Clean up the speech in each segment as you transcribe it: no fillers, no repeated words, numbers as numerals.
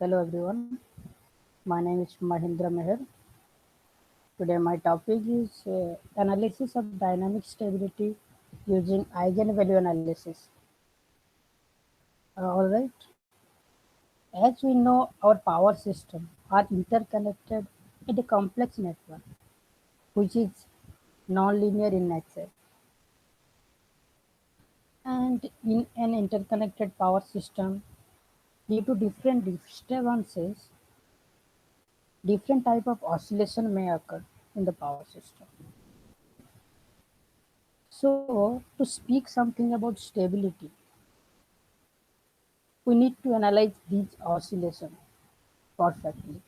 Hello everyone, my name is Mahindra Meher. Today my topic is analysis of dynamic stability using eigenvalue analysis. Alright, as we know our power system are interconnected in a complex network which is non-linear in nature, and in an interconnected power system due to different disturbances different type of oscillation may occur in the power system. So, to speak something about stability, we need to analyze these oscillations perfectly.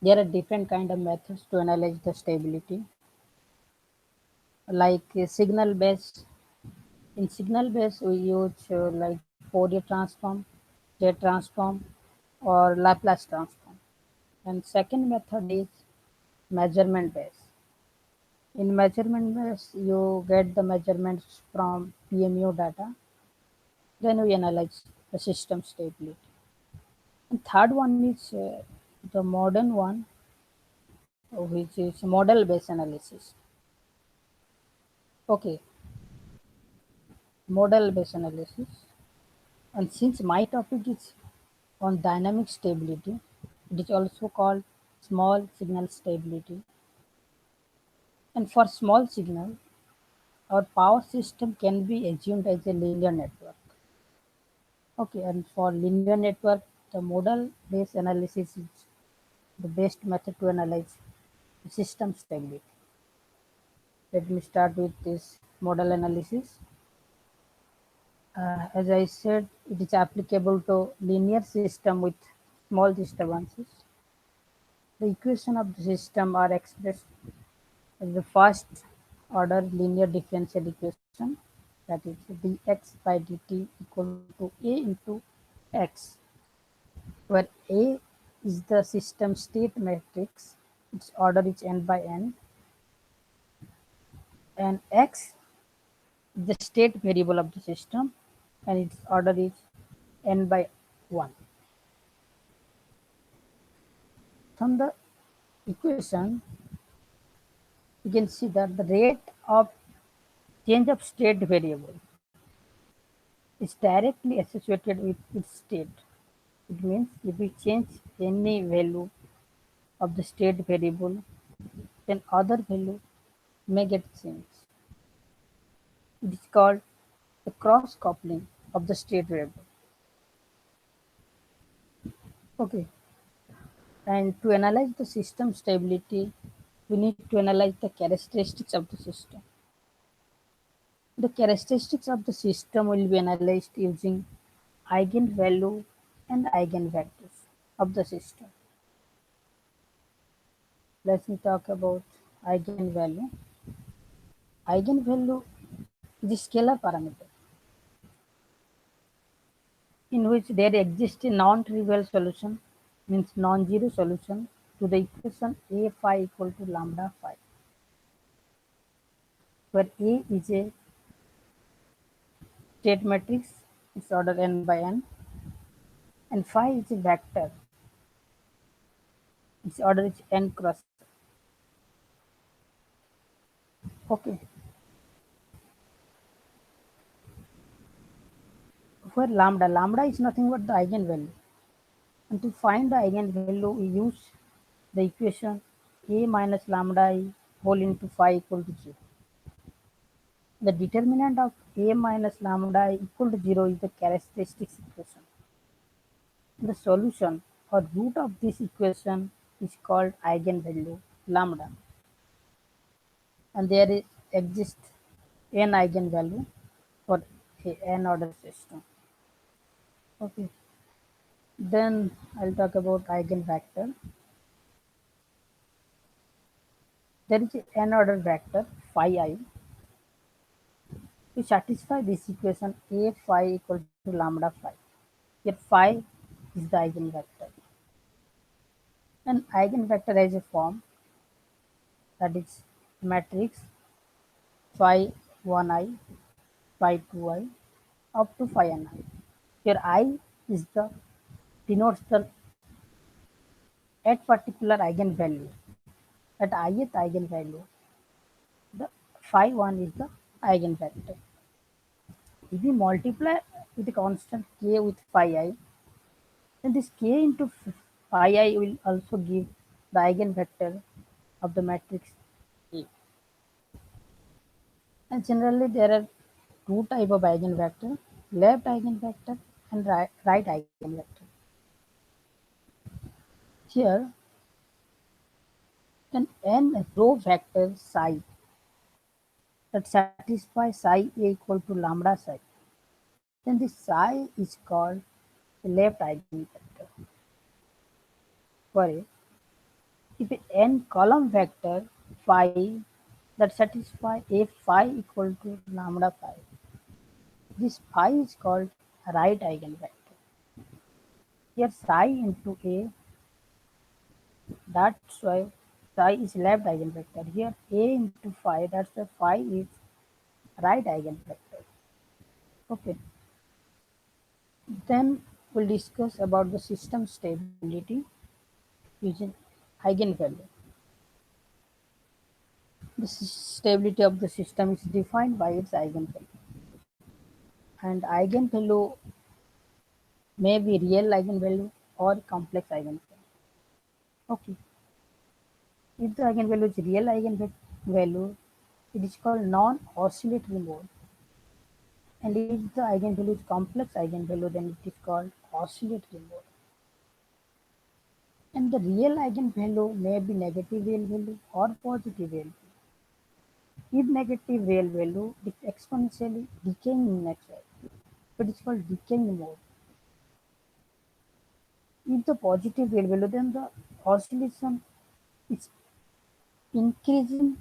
There are different kind of methods to analyze the stability, like signal based. In signal based, we use like Fourier transform, J transform, or Laplace transform. And second method is measurement based. In measurement based, you get the measurements from PMU data. Then we analyze the system stability. And third one is the modern one, which is model based analysis. Okay, model based analysis. And since my topic is on dynamic stability, it is also called small signal stability. And for small signal, our power system can be assumed as a linear network. Okay, and for linear network, the model based analysis is the best method to analyze the system stability. Let me start with this model analysis. As I said, it is applicable to linear system with small disturbances. The equation of the system are expressed as the first order linear differential equation, that is dx by dt equal to a into x, where a is the system state matrix, its order is n by n, and x is the state variable of the system and its order is n by 1. From the equation, you can see that the rate of change of state variable is directly associated with its state. It means if we change any value of the state variable, then other value may get changed. It is called the cross coupling of the state variable. Okay, and to analyze the system stability, we need to analyze the characteristics of the system. The characteristics of the system will be analyzed using eigenvalue and eigenvectors of the system. Let me talk about eigenvalue. Eigenvalue is a scalar parameter in which there exists a non-trivial solution, means non-zero solution to the equation A phi equal to lambda phi, where A is a state matrix, its order n by n, and phi is a vector, its order is n cross. Okay, where lambda is nothing but the eigenvalue, and to find the eigenvalue we use the equation A minus lambda I whole into phi equal to 0. The determinant of A minus lambda I equal to 0 is the characteristics equation. The solution or root of this equation is called eigenvalue lambda, and there exists n eigenvalue for a n order system. Okay, then I'll talk about eigenvector. There is n order vector phi I. To satisfy this equation, A phi equal to lambda phi. Here phi is the eigenvector. An eigenvector has a form, that is matrix phi 1i, phi 2i, up to phi ni. Here I is the denotes the at particular eigenvalue. At ith eigenvalue, the phi 1 is the eigenvector. If we multiply with the constant k with phi I, then this k into phi I will also give the eigenvector of the matrix A. And generally there are two type of eigenvector, left eigenvector and right eigenvector. Here, an n row vector psi that satisfy psi A equal to lambda psi, then this psi is called the left eigenvector. For a, if n column vector phi that satisfy a phi equal to lambda phi, this phi is called right eigenvector. Here psi into a, that's why psi is left eigenvector. Here a into phi, that's why phi is right eigenvector. Okay. Then we'll discuss about the system stability using eigenvalue. The stability of the system is defined by its eigenvalue. And eigenvalue may be real eigenvalue or complex eigenvalue. Okay. If the eigenvalue is real eigenvalue, it is called non-oscillatory mode. And if the eigenvalue is complex eigenvalue, then it is called oscillatory mode. And the real eigenvalue may be negative real value or positive real value. If negative real value is exponentially decaying in nature, it is called decaying mode. If the positive real value, then the oscillation is increasing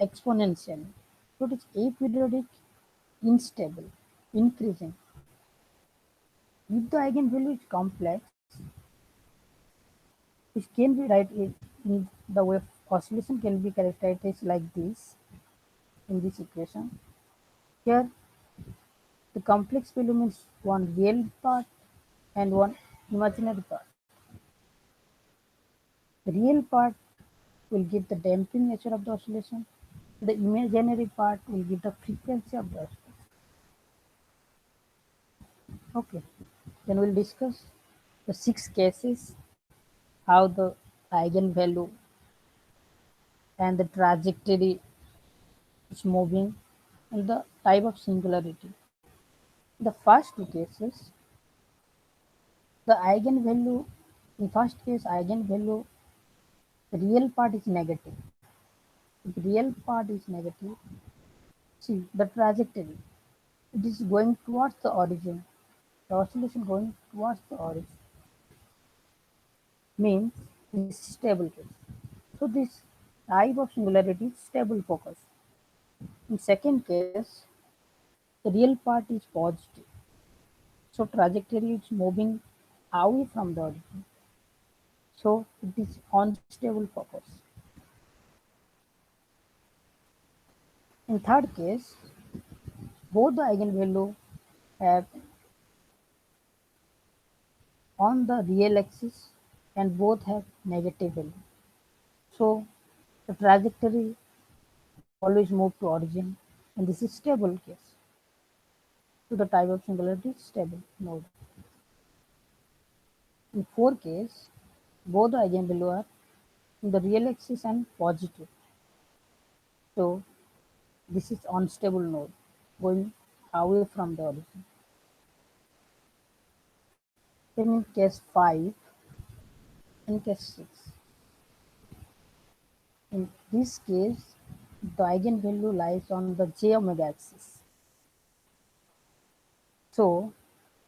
exponentially. So it is aperiodic, unstable, increasing. If the eigenvalue is complex, it can be in the way oscillation can be characterized like this in this equation. Here, the complex value means one real part and one imaginary part. The real part will give the damping nature of the oscillation. The imaginary part will give the frequency of the oscillation. Okay. Then we'll discuss the 6 cases, how the eigenvalue and the trajectory is moving, and the type of singularity. In the first two cases, the eigenvalue, in first case, eigenvalue, the real part is negative. If real part is negative, see the trajectory, it is going towards the origin. The oscillation going towards the origin means this is stable case. So this type of singularity is stable focus. In second case, the real part is positive. So trajectory is moving away from the origin. So it is unstable focus. In third case, both the eigenvalue have on the real axis and both have negative value. So the trajectory always move to origin, and this is stable case. So the type of singularity is stable node. In four case, both the eigenvalue are in the real axis and positive. So this is unstable node going away from the origin. Then in case 5 and case 6. In this case, the eigenvalue lies on the j omega axis. So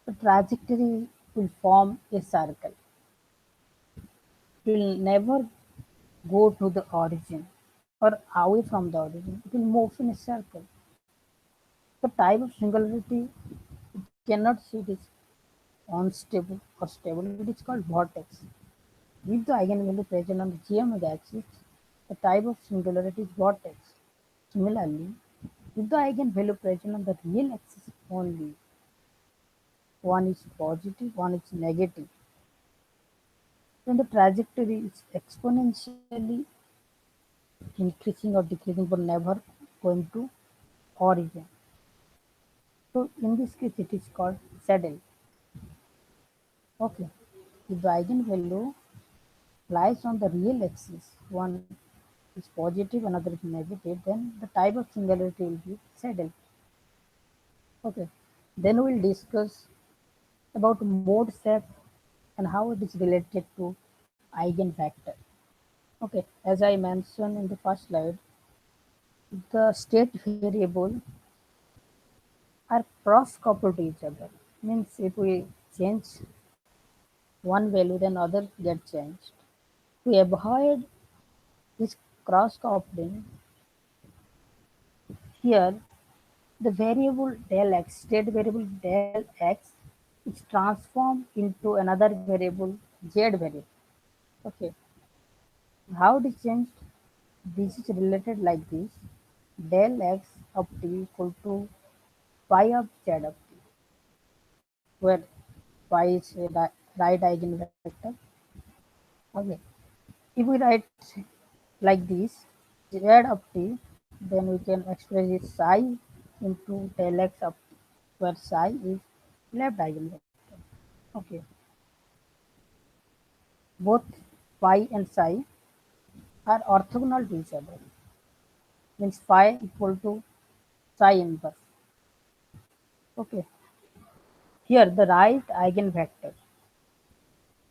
the trajectory will form a circle. It will never go to the origin or away from the origin. It will move in a circle. The type of singularity cannot see it is unstable or stable. It is called vortex. If the eigenvalue present on the j omega axis, the type of singularity is vortex. Similarly, if the eigenvalue present on the real axis only, one is positive, one is negative, then the trajectory is exponentially increasing or decreasing but never going to origin. So in this case it is called saddle. Okay. If the eigenvalue lies on the real axis, one is positive, another is negative, then the type of singularity will be saddle. Okay. Then we'll discuss about mode shape and how it is related to eigenvector. Okay. As I mentioned in the first slide, the state variable are cross coupled to each other. Means if we change one value, then other get changed. To avoid this cross coupling, here the variable del x, state variable del x, is transformed into another variable z variable. Okay, how it is changed? This is related like this: del x of t equal to phi of z of t, where phi is a right eigenvector. Okay, if we write like this z of t, then we can express it psi into del x of t, where psi is left eigenvector. Okay, both phi and psi are orthogonal to each other, means phi equal to psi inverse. Okay, here the right eigenvector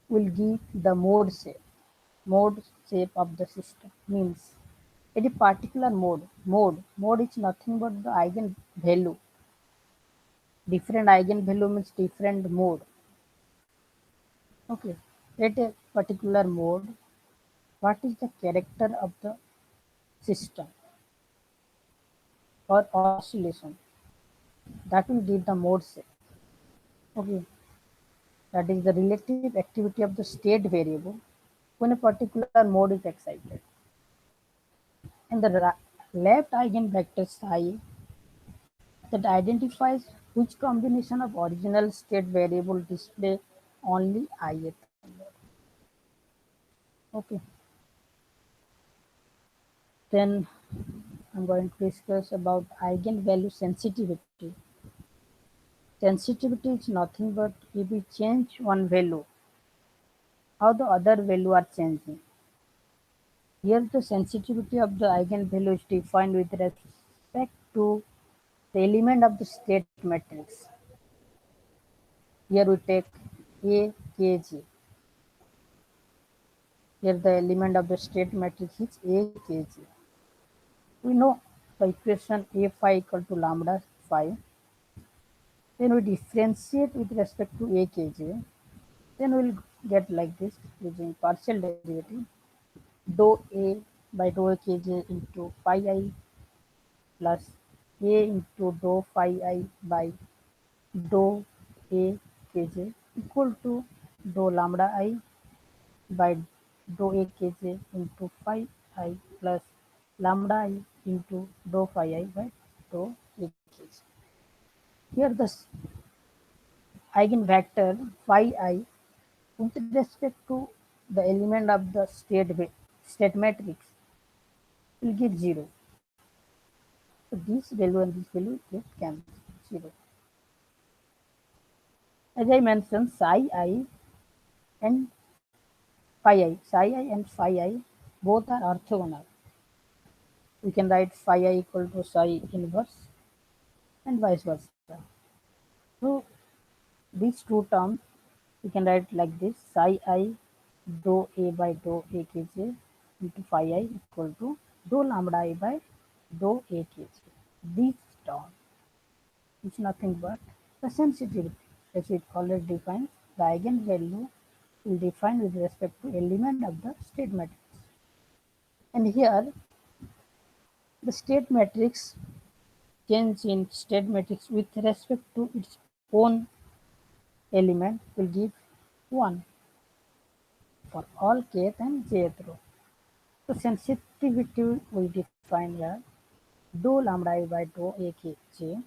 will give the mode shape of the system. Means at a particular mode is nothing but the eigenvalue. Different eigenvalue means different mode. Okay, at a particular mode, what is the character of the system or oscillation? That will give the mode shape. Okay, that is the relative activity of the state variable when a particular mode is excited. And the left eigenvector psi that identifies which combination of original state variable display only ith number. Okay, then I'm going to discuss about eigenvalue sensitivity. Sensitivity is nothing but if we change one value, how the other value are changing. Here the sensitivity of the eigenvalue is defined with respect to the element of the state matrix. Here we take A, K, J. Here the element of the state matrix is A, K, J. We know the equation A phi equal to lambda phi. Then we differentiate with respect to A, K, J. Then we'll get like this using partial derivative dou A by dou A K J into phi I plus A into dou phi I by dou A K J equal to dou lambda I by dou A K J into phi I plus lambda I into dou phi I by dou A K J. Here the eigenvector phi I with respect to the element of the state matrix will give 0. So this value and this value get cancelled 0. As I mentioned, and psi I and phi I both are orthogonal. We can write phi I equal to psi inverse and vice versa. So these two terms we can write like this: psi I dou A by dou A K J into phi I equal to dou lambda I by dou A K J. This term is nothing but the sensitivity, as it already defines. The eigenvalue will define with respect to element of the state matrix. And here the state matrix change in state matrix with respect to its own element will give 1 for all kth and jth row. So sensitivity we define here dou lambda I by dou A K J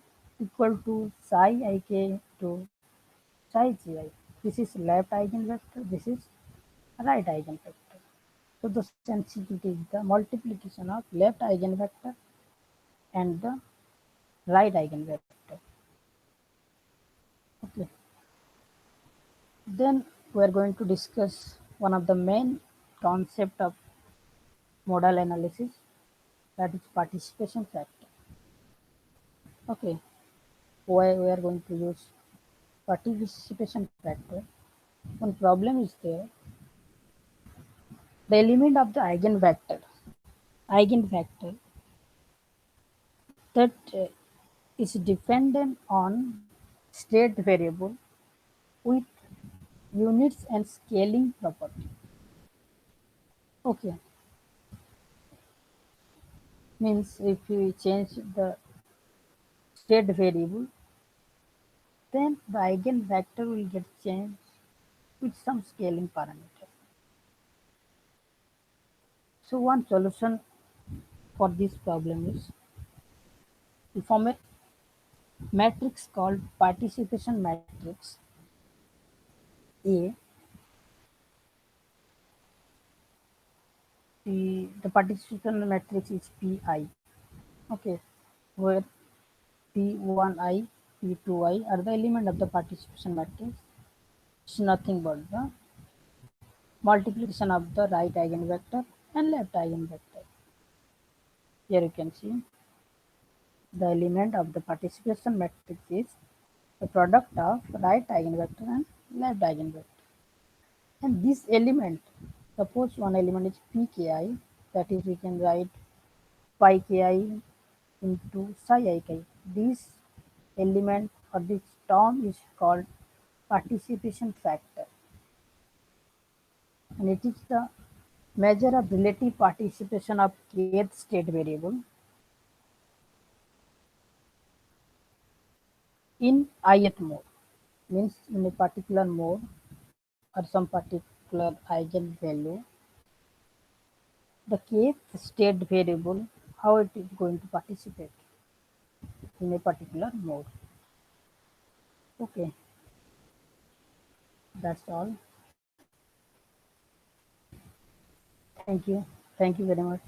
equal to psi I k to psi J I. This is left eigenvector, this is right eigenvector. So the sensitivity is the multiplication of left eigenvector and the right eigenvector. Okay. Then we are going to discuss one of the main concept of modal analysis, that is participation factor. Okay. Why we are going to use participation factor? One problem is there. The element of the eigenvector that is dependent on state variable with units and scaling property. Okay, means if we change the state variable, then the eigenvector will get changed with some scaling parameter. So one solution for this problem is to form a matrix called participation matrix A. The participation matrix is Pi. Okay, where P1i, P2i are the element of the participation matrix. It's nothing but the multiplication of the right eigenvector and left eigenvector. Here you can see the element of the participation matrix is the product of right eigenvector and left eigenvector. And this element, suppose one element is pki, that is we can write pi ki into psi ik. This element or this term is called participation factor, and it is the measure of relative participation of kth state variable in ith mode, means in a particular mode or some particular eigenvalue, the kth state variable, how it is going to participate in a particular mode. Okay, that's all. Thank you. Thank you very much.